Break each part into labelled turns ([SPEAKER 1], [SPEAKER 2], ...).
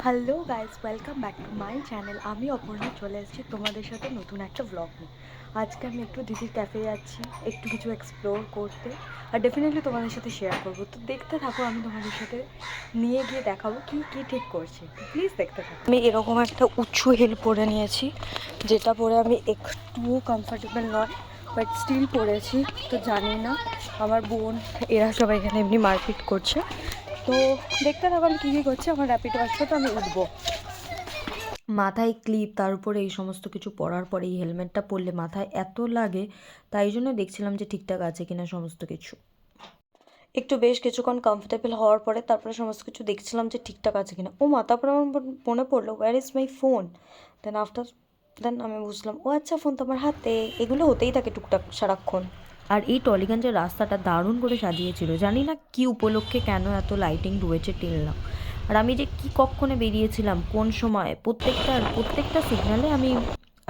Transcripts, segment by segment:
[SPEAKER 1] Hello guys, welcome back to my channel. আমি অপর্ণা চলে এসেছি তোমাদের সাথে নতুন একটা ব্লগ নিয়ে। আজকে আমি একটু দিদির ক্যাফে যাচ্ছি, একটু কিছু এক্সপ্লোর করতে, আর ডেফিনেটলি তোমাদের সাথে শেয়ার করবো। তো দেখতে থাকো, আমি তোমাদের সাথে নিয়ে গিয়ে দেখাবো কি কি ঠিক করছি। প্লিজ দেখতে থাকো। আমি এরকম একটা উঁচু হিল পরে নিয়েছি, যেটা পরে আমি একটুও কমফর্টেবল নয়, বাট স্টিল পরেছি। তো জানি না, আমার বোন এরা সবাই এখানে এমনি মারপিট করছে। তো দেখতে থাকো আমি কী কী করছি। আমার র্যাপিডো আসবে, তো আমি উঠবো। মাথায় ক্লিপ, তার উপরে এই সমস্ত কিছু পরার পরে এই হেলমেটটা পরলে মাথায় এত লাগে, তাই জন্য দেখছিলাম যে ঠিকঠাক আছে কিনা সমস্ত কিছু। একটু বেশ কিছুক্ষণ কমফোর্টেবল হওয়ার পরে তারপরে সমস্ত কিছু দেখছিলাম যে ঠিকঠাক আছে কিনা। ও মা, তারপরে আমার মনে পড়লো ওয়্যার ইজ মাই ফোন। দেন আমি বুঝলাম, ও আচ্ছা, ফোন তো আমার হাতে। এগুলো হতেই থাকে টুকটাক সারাক্ষণ। আর এই টলিগঞ্জের রাস্তাটা দারুণ করে সাজিয়েছিল, জানি না কি উপলক্ষে, কেন এত লাইটিং রয়েছে টিল নাও। আর আমি যে কি কক্ষণে বেরিয়েছিলাম, কোন সময়, প্রত্যেকটা সিগন্যালে আমি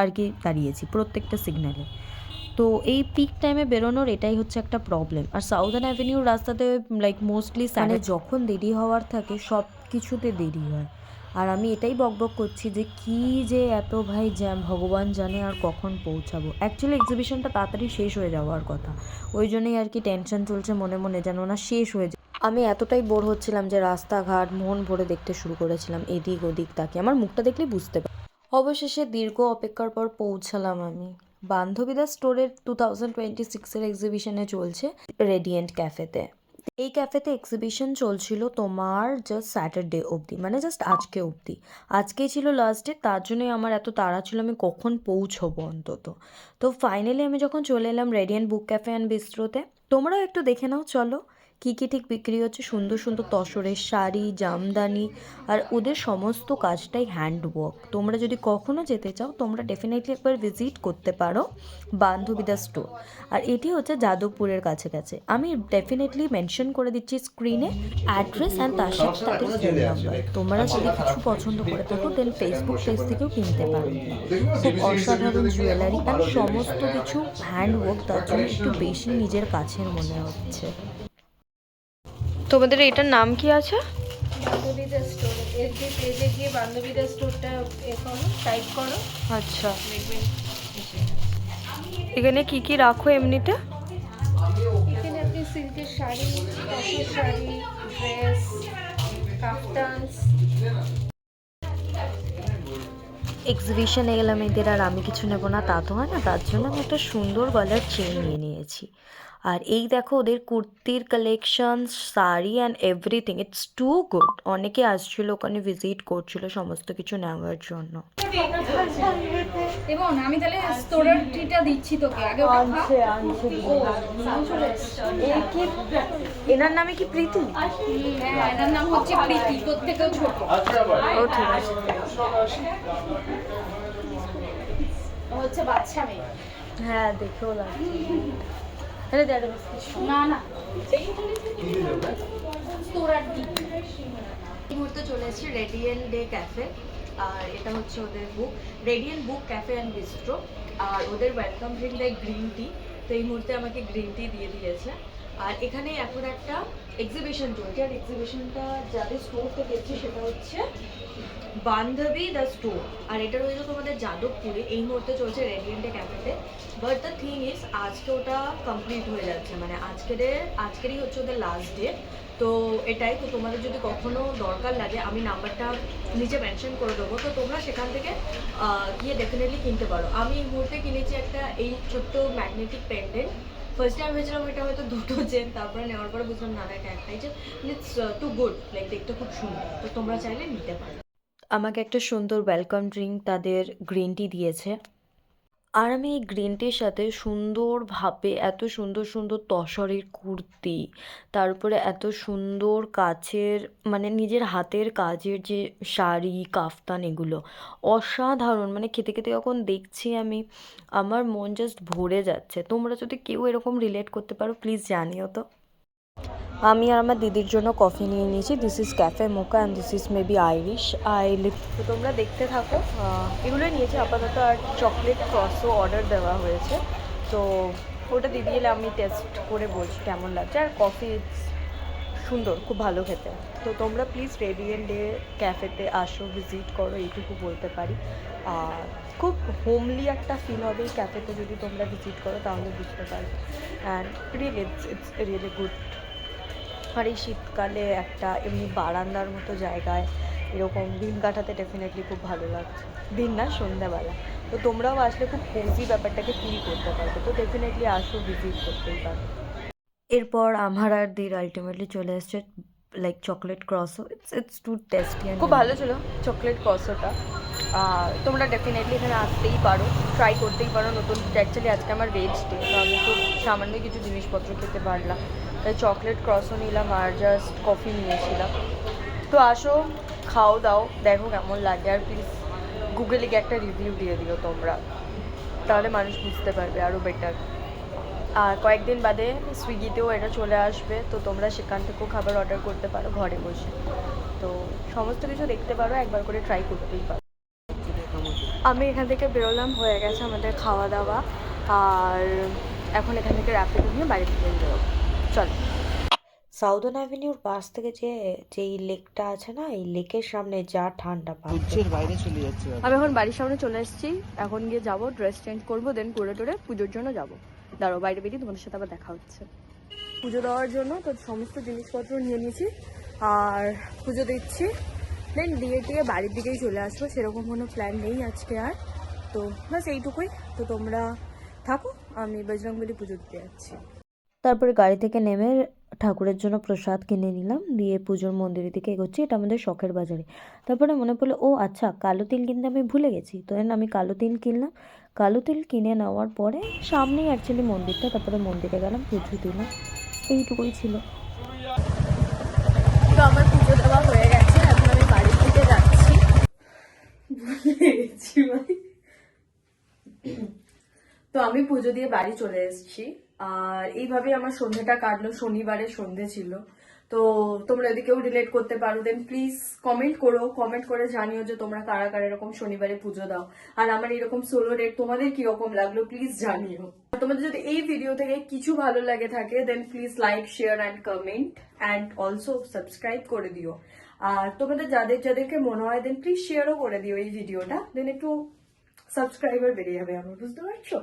[SPEAKER 1] আর কি দাঁড়িয়েছি, প্রত্যেকটা সিগন্যালে। তো এই পিক টাইমে বেরোনোর এটাই হচ্ছে একটা প্রবলেম। আর সাউদার্ন অ্যাভিনিউর রাস্তাতে লাইক মোস্টলি মানে যখন দেরি হওয়ার থাকে সব কিছুতে দেরি হয়। আর আমি এটাই বকবক করছি যে কি যে এত ভাই জ্যাম, ভগবান জানে আর কখন পৌঁছাবো। অ্যাকচুয়ালি এক্সিবিশনটা তাড়াতাড়ি শেষ হয়ে যাওয়ার কথা, ওই জন্যই আর কি টেনশন চলছে মনে মনে, যেন না শেষ হয়ে যায়। আমি এতটাই বোর হচ্ছিলাম যে রাস্তাঘাট মন ভরে দেখতে শুরু করেছিলাম, এদিক ওদিক তাকিয়ে। আমার মুখটা দেখলেই বুঝতে পারি। অবশেষে দীর্ঘ অপেক্ষার পর পৌঁছালাম আমি। বান্ধবীদা স্টোরের 2026-এর এক্সিবিশনে চলছে রেডিয়েন্ট ক্যাফেতে। এই ক্যাফেতে এক্সিবিশন চলছিল তোমার জাস্ট স্যাটারডে অবধি, মানে জাস্ট আজকে অবধি। আজকেই ছিল লাস্ট ডে, তার জন্যই আমার এত তাড়া ছিল আমি কখন পৌঁছবো অন্তত। তো ফাইনালি আমি যখন চলে এলাম রেডিয়েন্ট বুক ক্যাফে অ্যান্ড বিস্ট্রোতে, তোমরাও একটু দেখে নাও চলো কী কী ঠিক বিক্রি হচ্ছে। সুন্দর সুন্দর তসরের শাড়ি, জামদানি, আর ওদের সমস্ত কাজটাই হ্যান্ডওয়ার্ক। তোমরা যদি কখনো যেতে চাও, তোমরা ডেফিনেটলি একবার ভিজিট করতে পারো বান্ধবীদা স্টোর। আর এটি হচ্ছে যাদবপুরের কাছে। আমি ডেফিনেটলি মেনশন করে দিচ্ছি স্ক্রিনে অ্যাড্রেস অ্যান্ড তার সাথে তাদের ফোন নাম্বার। তোমরা যদি কিছু পছন্দ করে থাকো দেন ফেসবুক পেজ থেকেও কিনতে পারো। খুব অসাধারণ জুয়েলারি অ্যান্ড সমস্ত কিছু হ্যান্ডওয়ার্ক, তার জন্য একটু বেশি নিজের কাছের মনে হচ্ছে। তোমাদের এটার নাম কি আছে?
[SPEAKER 2] বান্ধবীদের স্টোর। এফবি পেজে গিয়ে বান্ধবীদের স্টোরটা টাইপ করো,
[SPEAKER 1] আচ্ছা,
[SPEAKER 2] দেখবেন।
[SPEAKER 1] এখানে কি কি রাখো এমনিতে?
[SPEAKER 2] এখানে আপনি সিল্কের শাড়ি, তসর শাড়ি, ড্রেস, কাফতানস।
[SPEAKER 1] এক্সিবিশনে গেলাম এদের, আর আমি কিছু নেবো না তা তো হয় না, তার জন্য আমি একটা সুন্দর গলার চেন নিয়ে নিয়েছি। আর এই দেখো ওদের কুর্তির collection, sari and everything, it's too good. অনেকে আসছিল ওখানে, ভিজিট করছিল সমস্ত কিছু নেওয়ার জন্য।
[SPEAKER 2] এবং আমি তাহলে স্টোরের টিটা দিচ্ছি তোকে, আগে ওটা খা।
[SPEAKER 1] এই কি, এনার নামে কি প্রীতি?
[SPEAKER 2] হ্যাঁ, এনার নাম হচ্ছে প্রীতি, তোর থেকেও ছোট।
[SPEAKER 1] ও ঠিক আছে।
[SPEAKER 2] ও হচ্ছে বাচ্চা মেয়ে।
[SPEAKER 1] হ্যাঁ, দেখেও লাগছে।
[SPEAKER 2] না না, স্টোরার টি।
[SPEAKER 1] এই মুহূর্তে চলে এসেছি রেডিয়েন্ট ডে ক্যাফে। আর এটা হচ্ছে ওদের radiant book cafe and bistro. আর ওদের welcome drink like green tea. তো এই মুহূর্তে আমাকে গ্রিন টি দিয়ে দিয়েছে। আর এখানে এখন একটা এক্সিবিশন চলছে, আর এক্সিবিশনটা যাদের স্টোর থেকে এসেছে সেটা হচ্ছে বান্ধবী দ্য স্টোর। আর এটা রয়েছে তোমাদের যাদবপুরে, এই মুহূর্তে চলছে রেডিয়েন্টে ক্যাফেতে। বাট দ্য থিং ইজ, আজকে ওটা কমপ্লিট হয়ে যাচ্ছে, মানে আজকেরই হচ্ছে ওদের লাস্ট ডে। তো এটাই, তো তোমাদের যদি কখনো দরকার লাগে আমি নাম্বারটা নিচে মেনশন করে দেবো, তো তোমরা সেখান থেকে গিয়ে ডেফিনেটলি কিনতে পারো। আমি এই মুহূর্তে কিনেছি একটা এই ছোট্ট ম্যাগনেটিক পেন্ডেন্ট। ফার্স্টে আমি ভেবেছিলাম এটা হয়তো দুটো চেন, তারপরে নেওয়ার পরে বুঝলাম না, এটা একটাই chain. It's too good, like দেখতে খুব সুন্দর, তো তোমরা চাইলে নিতে পারো। আমাকে একটা সুন্দর ওয়েলকাম ড্রিঙ্ক তাদের গ্রিন টি দিয়েছে। আর আমি এই গ্রিন টির সাথে সুন্দরভাবে এত সুন্দর সুন্দর তসরের কুর্তি, তারপরে এত সুন্দর কাচের মানে নিজের হাতের কাজের যে শাড়ি, কাফতান, এগুলো অসাধারণ। মানে খেতে খেতে যখন দেখছি আমি, আমার মন জাস্ট ভরে যাচ্ছে। তোমরা যদি কেউ এরকম রিলেট করতে পারো প্লিজ জানিও তো। আমি আর আমার দিদির জন্য কফি নিয়ে নিয়েছি। This is cafe mocha and this is maybe Irish. তো তোমরা দেখতে থাকো। এগুলোই নিয়েছি আপাতত, আর চকলেট ক্রসও অর্ডার দেওয়া হয়েছে। তো ওটা দিদি এলে আমি টেস্ট করে বলছি কেমন লাগছে। আর কফি সুন্দর, খুব ভালো খেতে। তো তোমরা প্লিজ রেডিয়েন্ট ডে ক্যাফেতে আসো, ভিজিট করো, এইটুকু বলতে পারি। আর খুব হোমলি একটা ফিল হবে এই ক্যাফেতে যদি তোমরা ভিজিট করো, তাহলে বুঝতে পারবে। And really it's really good. আর এই শীতকালে একটা এমনি বারান্দার মতো জায়গায় এরকম দিন কাটাতে ডেফিনেটলি খুব ভালো লাগছে। দিন না, সন্ধ্যাবেলা। তো তোমরাও আসলে খুব কোজি ব্যাপারটাকে ফিল করতে পারবে। তো ডেফিনেটলি আসো, ভিজিট করতেই পারো। এরপর আমার আর দের আলটিমেটলি চলে এসছে like chocolate croissant. It's too tasty, খুব ভালো ছিল চকলেট ক্রসোটা। তোমরা ডেফিনেটলি এখানে আসতেই পারো, ট্রাই করতেই পারো নতুন। অ্যাকচুয়ালি আজকে আমার ভেজ ডে, তো আমি খুব সামান্য কিছু জিনিসপত্র খেতে পারলাম, তাই চকলেট ক্রসও নিলাম আর জাস্ট কফি নিয়েছিলাম। তো আসো, খাও দাও, দেখো কেমন লাগে। আর প্লিজ গুগলে গিয়ে একটা রিভিউ দিয়ে দিও তোমরা, তাহলে মানুষ বুঝতে পারবে আরও বেটার। আর কয়েকদিন বাদে সুইগিতেও এটা চলে আসবে, তো তোমরা সেখান থেকেও খাবার অর্ডার করতে পারো ঘরে বসে। তো সমস্ত কিছু দেখতে পারো, একবার করে ট্রাই করতেই পারো। আমি এখান থেকে বেরোলাম, হয়ে গেছে আমাদের খাওয়া দাওয়া। আর এখন এখান থেকে র্যাপিডো নিয়ে বাড়ি থেকে বেরোবো। চলো। সাউদার্ন অ্যাভিনিউর পাশ থেকে যেই লেকটা আছে না, এই লেকের সামনে যা ঠান্ডা পাচ্ছে।
[SPEAKER 3] বাইরে চলে যাচ্ছে।
[SPEAKER 1] আমি এখন বাড়ির সামনে চলে এসেছি, এখন গিয়ে যাবো, ড্রেস চেঞ্জ করবো, দেন করে টোরে পুজোর জন্য যাবো। দাঁড়ো, বাইরে বেরিয়ে তোমাদের সাথে আবার দেখা হচ্ছে। পুজো দেওয়ার জন্য তো সমস্ত জিনিসপত্র নিয়ে নিয়েছি, আর পুজো দিচ্ছি, দেন দিয়ে টিয়ে বাড়ির দিকেই চলে আসবো। সেরকম কোনো প্ল্যান নেই আজকে আর। তো বাস এইটুকুই। তো তোমরা থাকো, আমি বজরংবলী পুজো দিতে যাচ্ছি। তারপরে গাড়ি থেকে নেমে ঠাকুরের জন্য প্রসাদ কিনে নিলাম, দিয়ে পুজোর মন্দিরের দিকে এগোচ্ছি। এটা আমাদের শখের বাজারে। তারপরে মনে পড়লো, ও আচ্ছা, কালো তিল কিনতে আমি ভুলে গেছি। তো দেন আমি কালো তিল কিনলাম। কালো তিল কিনে নেওয়ার পরে সামনেই অ্যাকচুয়ালি মন্দিরটা, তারপরে মন্দিরে গেলাম, পুজো দিলাম। এইটুকুই ছিল। তো আমার পুজো দেওয়া হয়ে গেছে, এখন আমি বাড়ির দিকে যাচ্ছি। ভুলে গেছি ভাই। তো আমি পুজো দিয়ে বাড়ি চলে এসেছি। আর এইভাবে আমার সন্ধ্যেটা কাটলো, শনিবারের সন্ধ্যে ছিল। তো তোমরা যদি কেউ রিলেট করতে পারো, দেন প্লিজ কমেন্ট করো, কমেন্ট করে জানিও যে তোমরা কারা কারা এরকম শনিবারে পুজো দাও। আর আমার এরকম সোলো ডেট তোমাদের কিরকম লাগলো প্লিজ জানিও। আর তোমাদের যদি এই ভিডিও থেকে কিছু ভালো লাগে থাকে, then please like, share and comment, and also subscribe করে দিও। আর তোমাদের যাদেরকে মনে হয়, দেন প্লিজ শেয়ারও করে দিও এই ভিডিওটা, দেন একটু সাবস্ক্রাইবার বেড়ে যাবে আমার, বুঝতে পারছো?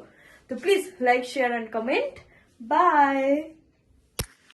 [SPEAKER 1] তো please like, share and comment. By.